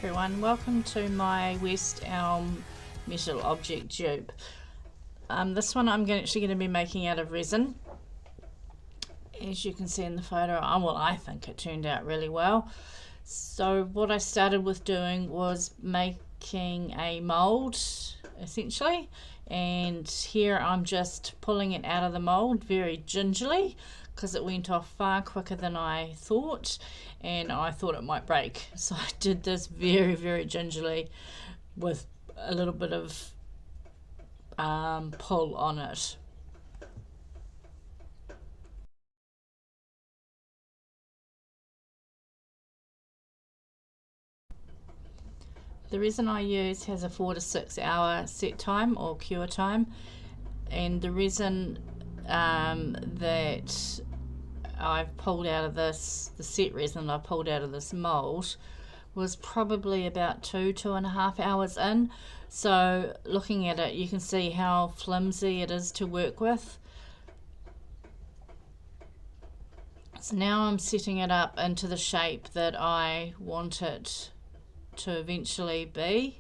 everyone, welcome to my West Elm Metal object dupe. This one I'm actually going to be making out of resin. As you can see in the photo, well, I think it turned out really well. So what I started with doing was making a mold, essentially, and here I'm just pulling it out of the mold very gingerly because it went off far quicker than I thought, and I thought it might break. So I did this very, very gingerly with a little bit of pull on it. The resin I use has a 4 to 6 hour set time or cure time, and the resin that I've pulled out of this, the set resin I pulled out of this mold, was probably about 2.5 hours in. So looking at it, you can see how flimsy it is to work with. So now I'm setting it up into the shape that I want it to eventually be.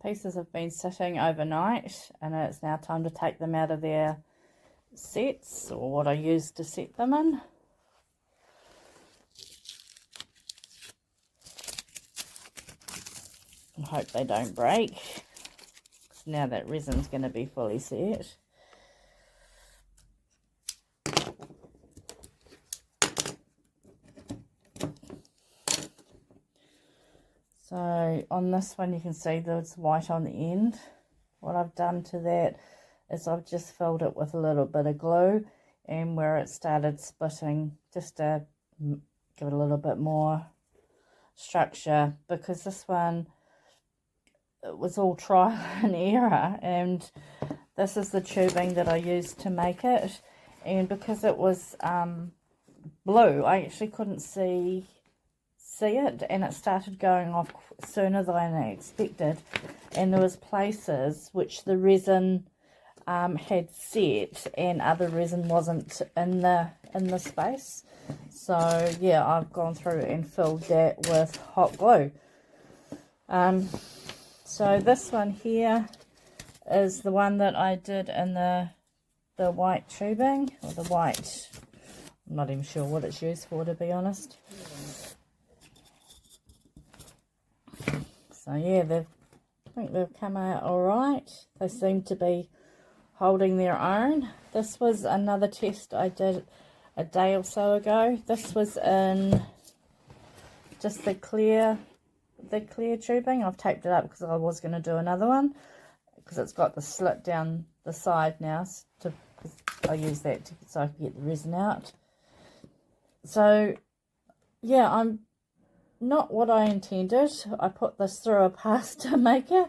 Pieces have been sitting overnight, and it's now time to take them out of their sets, or what I used to set them in. And hope they don't break, because now that resin's going to be fully set. So on this one you can see there's white on the end. What I've done to that is I've just filled it with a little bit of glue, and where it started splitting, just to give it a little bit more structure, because this one, it was all trial and error, and this is the tubing that I used to make it, and because it was blue, I actually couldn't see it, and it started going off sooner than I expected, and there was places which the resin had set and other resin wasn't in the space. So yeah, I've gone through and filled that with hot glue. So this one here is the one that I did in the white tubing, or the white, I'm not even sure what it's used for, to be honest. So yeah, I think they've come out all right. They seem to be holding their own. This was another test I did a day or so ago. This was in just the clear tubing. I've taped it up because I was going to do another one, because it's got the slit down the side now. I use that so I can get the resin out. So yeah, I'm not what I intended. I put this through a pasta maker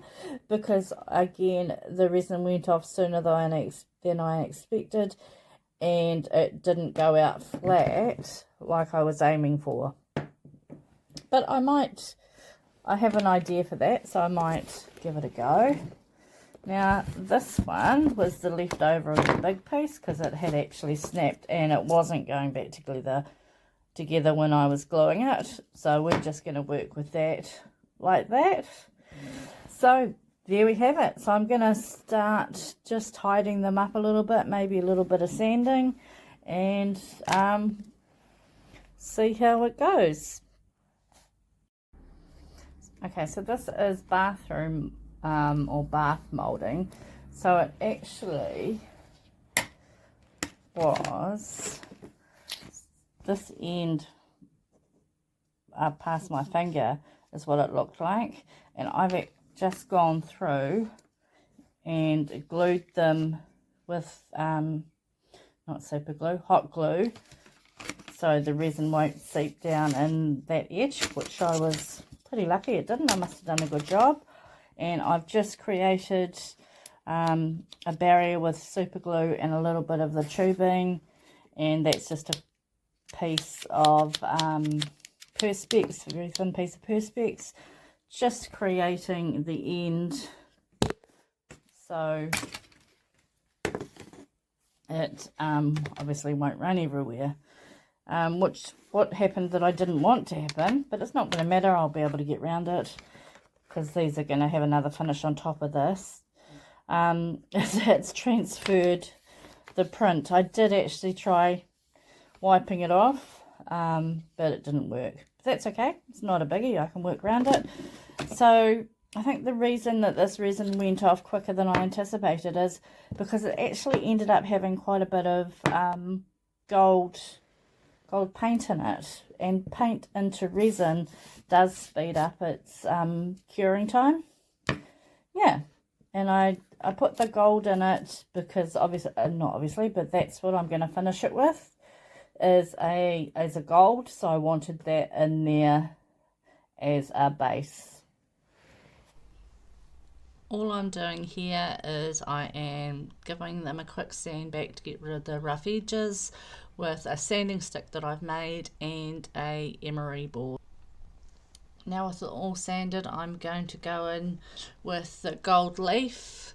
because, again, the resin went off sooner than I expected, and it didn't go out flat like I was aiming for. But I might I have an idea for that, so I might give it a go. Now, this one was the leftover of the big piece because it had actually snapped and it wasn't going back together when I was gluing it. So we're just going to work with that like that. So there we have it. So I'm going to start just tidying them up a little bit, maybe a little bit of sanding, and see how it goes. Okay, so this is bathroom or bath molding. So it actually was this end past my finger is what it looked like, and I've just gone through and glued them with not super glue, hot glue, so the resin won't seep down in that edge, which I was pretty lucky it didn't. I must have done a good job. And I've just created a barrier with super glue and a little bit of the tubing, and that's just a piece of perspex, a very thin piece of perspex, just creating the end so it obviously won't run everywhere, what happened that I didn't want to happen, but it's not going to matter, I'll be able to get around it because these are going to have another finish on top of this. It's transferred the print. I did actually try wiping it off, but it didn't work. But that's okay, it's not a biggie, I can work around it. So I think the reason that this resin went off quicker than I anticipated is because it actually ended up having quite a bit of gold paint in it, and paint into resin does speed up its curing time. Yeah, and I put the gold in it because not obviously, but that's what I'm going to finish it with is a gold, so I wanted that in there as a base. All I'm doing here is I am giving them a quick sand back to get rid of the rough edges with a sanding stick that I've made and a emery board. Now with it all sanded, I'm going to go in with the gold leaf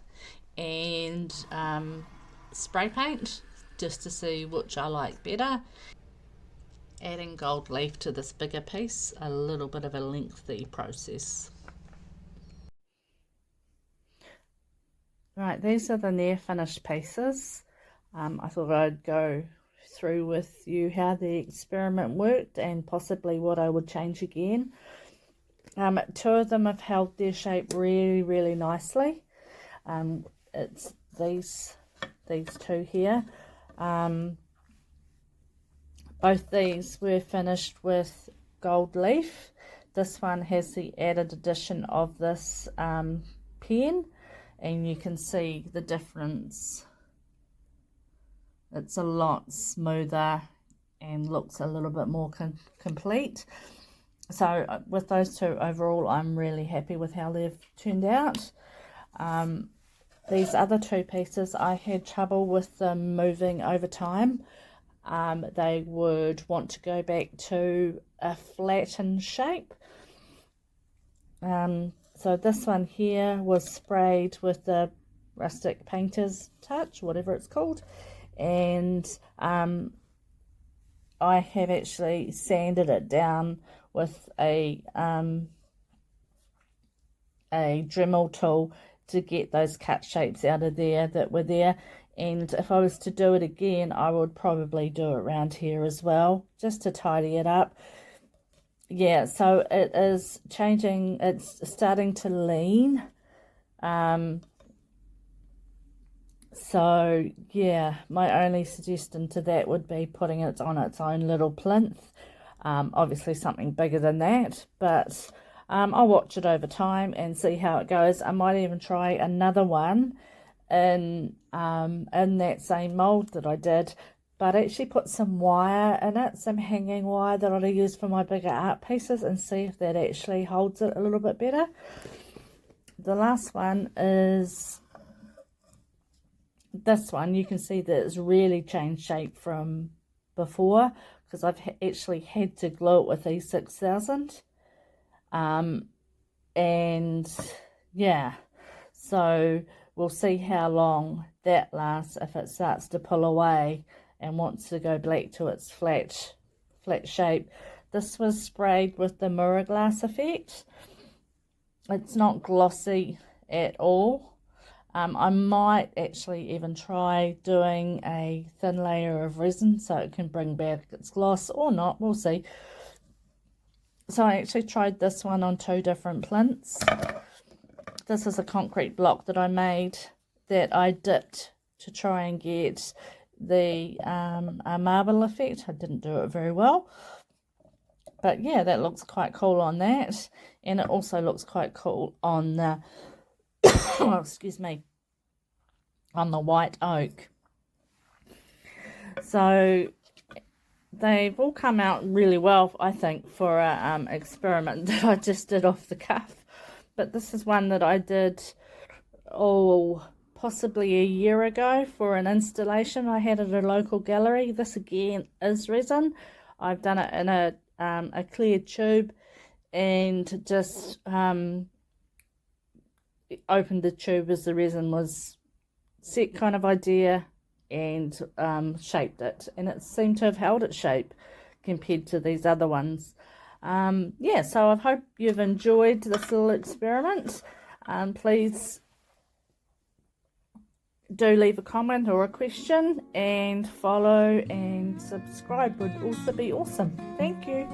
and spray paint just to see which I like better. Adding gold leaf to this bigger piece, a little bit of a lengthy process. Right, these are the near finished pieces. I thought I'd go through with you how the experiment worked and possibly what I would change again. Two of them have held their shape really, really nicely. It's these two here. Both these were finished with gold leaf. This one has the added addition of this pen, and you can see the difference. It's a lot smoother and looks a little bit more complete. So with those two overall, I'm really happy with how they've turned out. These other two pieces, I had trouble with them moving over time. They would want to go back to a flattened shape. So this one here was sprayed with the rustic painter's touch, whatever it's called, and I have actually sanded it down with a Dremel tool to get those cut shapes out of there that were there. And if I was to do it again, I would probably do it around here as well, just to tidy it up. Yeah, so it is changing, it's starting to lean. So yeah, my only suggestion to that would be putting it on its own little plinth. Obviously something bigger than that, but I'll watch it over time and see how it goes. I might even try another one in that same mold that I did, but actually put some wire in it, some hanging wire that I'll use for my bigger art pieces, and see if that actually holds it a little bit better. The last one is this one. You can see that it's really changed shape from before because I've actually had to glue it with E6000. And yeah, so we'll see how long that lasts if it starts to pull away and wants to go back to its flat shape. This was sprayed with the mirror glass effect. It's not glossy at all. I might actually even try doing a thin layer of resin so it can bring back its gloss, or not, we'll see. So I actually tried this one on 2 different plinths. This is a concrete block that I made that I dipped to try and get the marble effect. I didn't do it very well. But yeah, that looks quite cool on that. And it also looks quite cool on the, oh, excuse me, on the white oak. So they've all come out really well, I think, for an experiment that I just did off the cuff. But this is one that I did, possibly a year ago for an installation I had at a local gallery. This again is resin. I've done it in a clear tube and just opened the tube as the resin was set, kind of idea, and shaped it, and it seemed to have held its shape compared to these other ones. Yeah, so I hope you've enjoyed this little experiment. Please do leave a comment or a question, and follow and subscribe would also be awesome. Thank you.